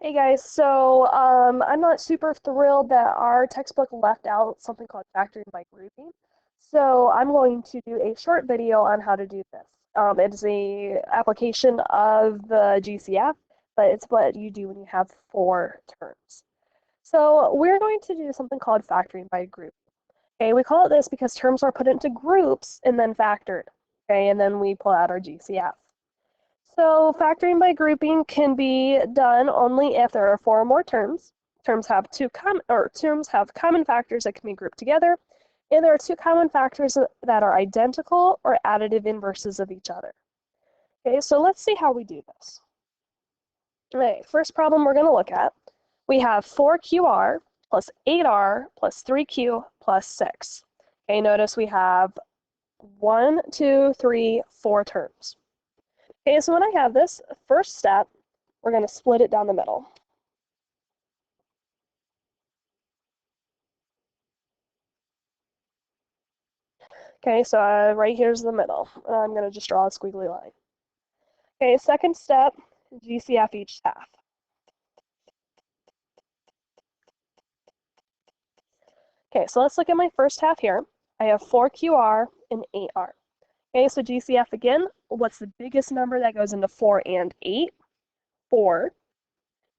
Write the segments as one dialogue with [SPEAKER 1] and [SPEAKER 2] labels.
[SPEAKER 1] Hey guys, I'm not super thrilled that our textbook left out something called factoring by grouping. So I'm going to do a short video on how to do this. It is a application of the GCF, but it's what you do when you have four terms. So we're going to do something called factoring by group. Okay, we call it this because terms are put into groups and then factored. Okay, and then we pull out our GCF. So factoring by grouping can be done only if there are four or more terms. Terms have common factors that can be grouped together, and there are two common factors that are identical or additive inverses of each other. Okay, so let's see how we do this. All right, first problem we're going to look at. We have 4QR plus 8R plus 3Q plus 6. Okay, notice we have 1, 2, 3, 4 terms. Okay, so when I have this first step, we're going to split it down the middle. Okay, so right here's the middle. I'm going to just draw a squiggly line. Okay, second step, GCF each half. Okay, so let's look at my first half here. I have 4QR and 8R. Okay, so GCF again, what's the biggest number that goes into 4 and 8? 4.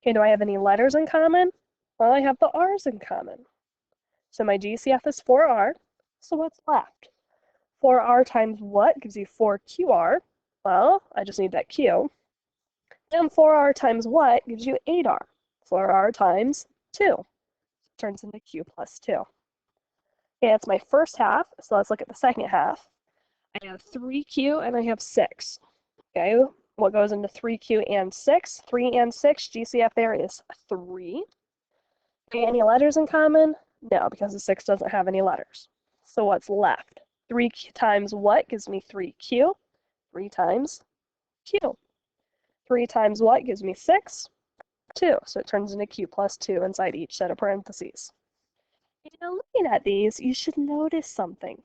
[SPEAKER 1] Okay, do I have any letters in common? Well, I have the R's in common. So my GCF is 4R. So what's left? 4R times what gives you 4QR? Well, I just need that Q. And 4R times what gives you 8R? 4R times 2 turns into Q plus 2. Okay, that's my first half, so let's look at the second half. I have 3Q and I have 6. Okay, what goes into 3Q and 6? 3 and 6, GCF there is 3. Okay, any letters in common? No, because the 6 doesn't have any letters. So what's left? 3 times what gives me 3Q? 3 times Q. 3 times what gives me 6? 2. So it turns into Q plus 2 inside each set of parentheses. Now looking at these, you should notice something.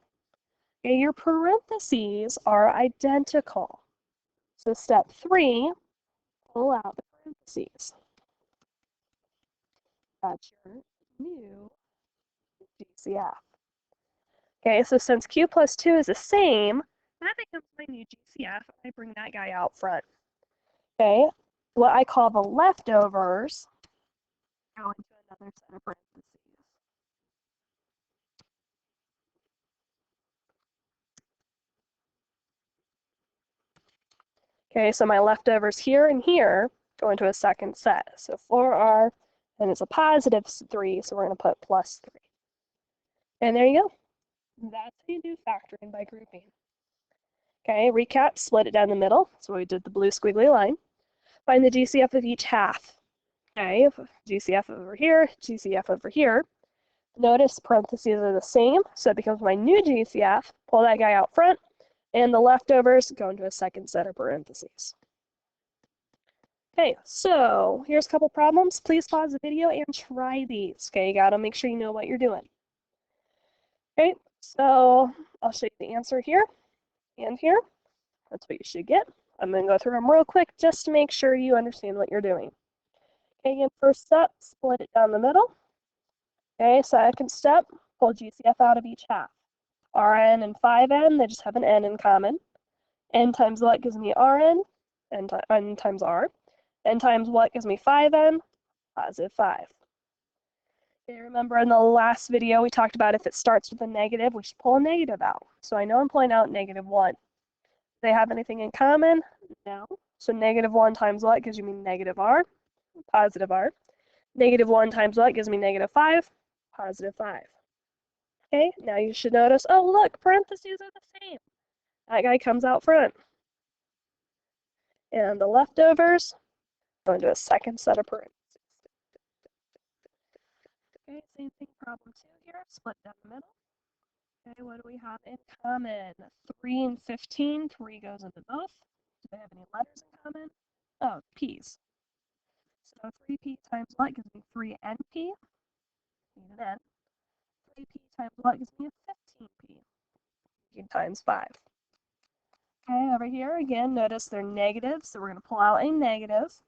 [SPEAKER 1] Okay, your parentheses are identical. So step 3, pull out the parentheses. That's your new GCF. Okay, so since Q plus 2 is the same, that becomes my new GCF. I bring that guy out front. Okay, what I call the leftovers go into another set of parentheses. Okay, so my leftovers here and here go into a second set. So 4R, and it's a positive 3, so we're going to put plus 3. And there you go. That's how you do factoring by grouping. Okay, recap, split it down the middle. So we did the blue squiggly line. Find the GCF of each half. Okay, GCF over here, GCF over here. Notice parentheses are the same, so it becomes my new GCF. Pull that guy out front, and the leftovers go into a second set of parentheses. Okay, so here's a couple problems. Please pause the video and try these. Okay, you gotta make sure you know what you're doing. Okay, so I'll show you the answer here and here. That's what you should get. I'm gonna go through them real quick just to make sure you understand what you're doing. Okay, again, first step, split it down the middle. Okay, second step, pull GCF out of each half. Rn and 5n, they just have an n in common. N times what gives me Rn, n times R. N times what gives me 5n, positive 5. Okay, remember in the last video we talked about if it starts with a negative, we should pull a negative out. So I know I'm pulling out -1. Do they have anything in common? No. So -1 times what gives me negative R, positive R. -1 times what gives me -5, positive 5. Okay, now you should notice, oh look, parentheses are the same. That guy comes out front. And the leftovers go into a second set of parentheses. Okay, same thing, problem 2 here, split down the middle. Okay, what do we have in common? 3 and 15, 3 goes into both. Do they have any letters in common? Oh, p's. So 3p times what gives me 3np? Need an n. 3p times what gives me a 15p? Times 5. Okay, over here again, notice they're negative, so we're going to pull out a negative.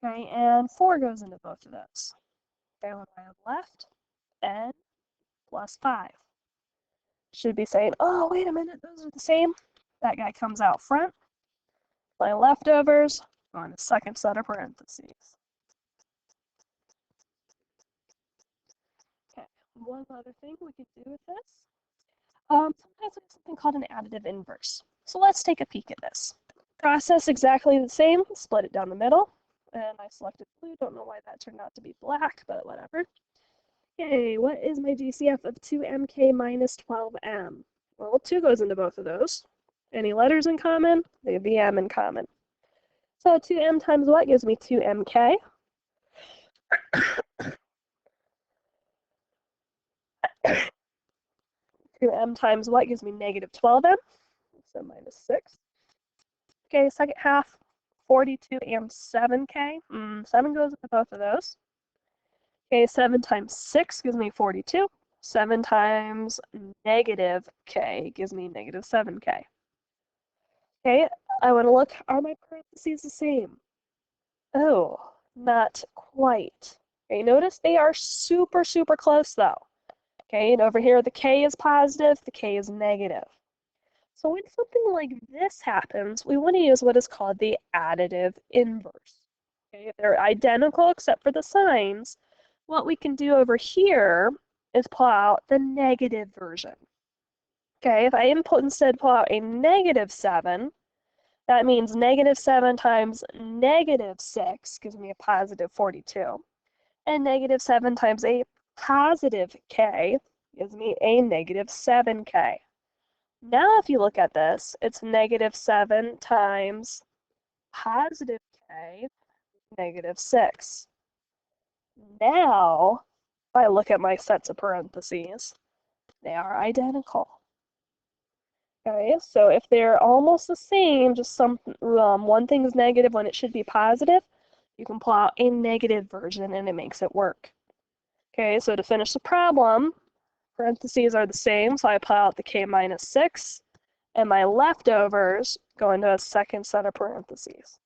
[SPEAKER 1] Okay, and 4 goes into both of those. Okay, what do I have left? N plus 5. Should be saying, oh, wait a minute, those are the same. That guy comes out front. My leftovers go on the second set of parentheses. Okay, one other thing we could do with this. Sometimes we have something called an additive inverse. So let's take a peek at this. Process exactly the same, split it down the middle, and I selected blue. Don't know why that turned out to be black, but whatever. Okay, what is my GCF of 2mk minus 12m? Well, 2 goes into both of those. Any letters in common? They have the m in common. So 2m times what gives me 2mk? 2m times what gives me negative 12m? So minus 6. Okay, second half, 42 and 7k. 7 goes into both of those. Okay, 7 times 6 gives me 42. 7 times negative k gives me negative 7k. Okay, I want to look, are my parentheses the same? Oh, not quite. Okay, notice they are super, super close though. Okay, and over here the k is positive, the k is negative. So when something like this happens, we want to use what is called the additive inverse. Okay, if they're identical except for the signs, what we can do over here is pull out the negative version. Okay, if I instead pull out a negative 7, that means negative 7 times negative 6 gives me a positive 42. And negative 7 times a positive k gives me a negative 7k. Now if you look at this, it's negative 7 times positive k, negative 6. Now, if I look at my sets of parentheses, they are identical. Okay, so if they're almost the same, just one thing is negative when it should be positive, you can pull out a negative version and it makes it work. Okay, so to finish the problem, parentheses are the same, so I pull out the k minus 6, and my leftovers go into a second set of parentheses.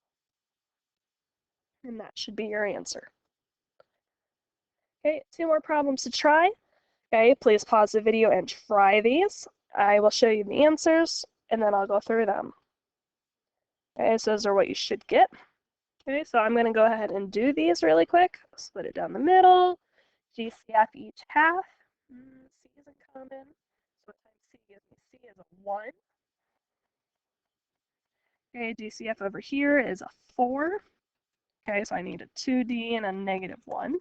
[SPEAKER 1] And that should be your answer. Okay, 2 more problems to try. Okay, please pause the video and try these. I will show you the answers, and then I'll go through them. Okay, so those are what you should get. Okay, so I'm going to go ahead and do these really quick. Split it down the middle. GCF each half. C is in common. So what times C gives me? C is a 1. Okay, GCF over here is a 4. Okay, so I need a 2D and a negative 1.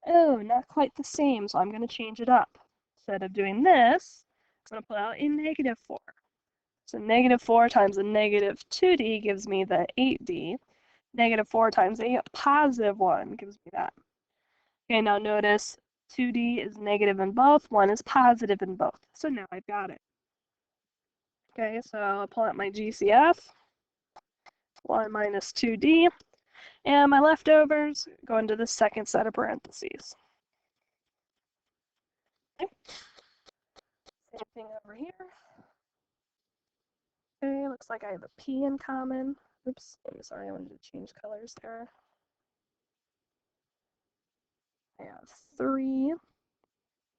[SPEAKER 1] Oh, not quite the same, so I'm going to change it up. Instead of doing this, I'm going to pull out a negative 4. So negative 4 times a negative 2D gives me the 8D. Negative 4 times a positive 1 gives me that. Okay, now notice 2D is negative in both, 1 is positive in both. So now I've got it. Okay, so I'll pull out my GCF. 1 minus 2D. And my leftovers go into the second set of parentheses. Okay. Same thing over here. Okay, looks like I have a P in common. Oops, I'm sorry, I wanted to change colors there. I have 3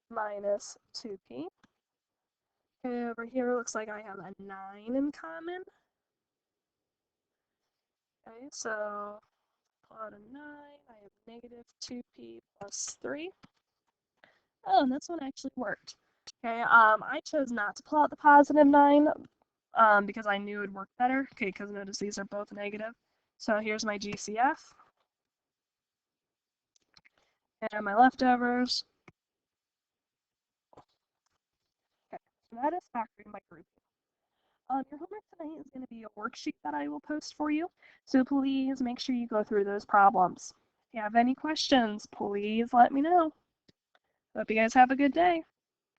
[SPEAKER 1] minus 2P. Okay, over here looks like I have a 9 in common. Okay, so pull out a 9, I have negative 2P plus 3. Oh, and this one actually worked. Okay, I chose not to pull out the positive 9 because I knew it would work better. Okay, because notice these are both negative. So here's my GCF. And my leftovers. Okay, so that is factoring my group. Your homework tonight is going to be a worksheet that I will post for you. So please make sure you go through those problems. If you have any questions, please let me know. Hope you guys have a good day.